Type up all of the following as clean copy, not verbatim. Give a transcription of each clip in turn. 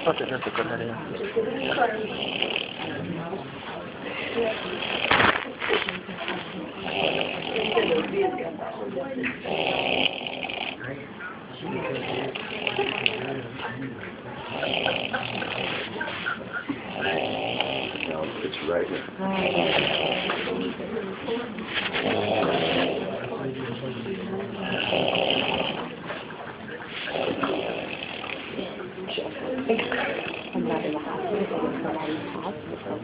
Forse adesso guardare It's right I'm not in the hospital, I'm not in the hospital.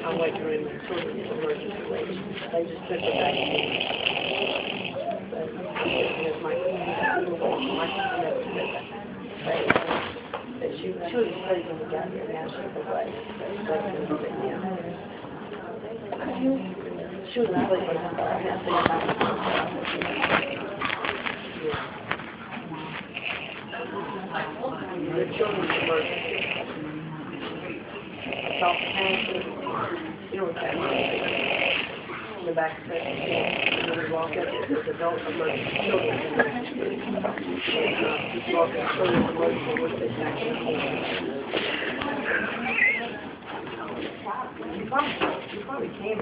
I'm waiting room in children's emergency waiting. They just took it back in. But there's my she was asleep when we got here, now she's awake. She was asleep when I got here, now she's the children's emergency. Soft passes, you know what that means? In the back section, when we walk up, it says adult emergency, children's emergency. Walking through the emergency with this action. You probably can.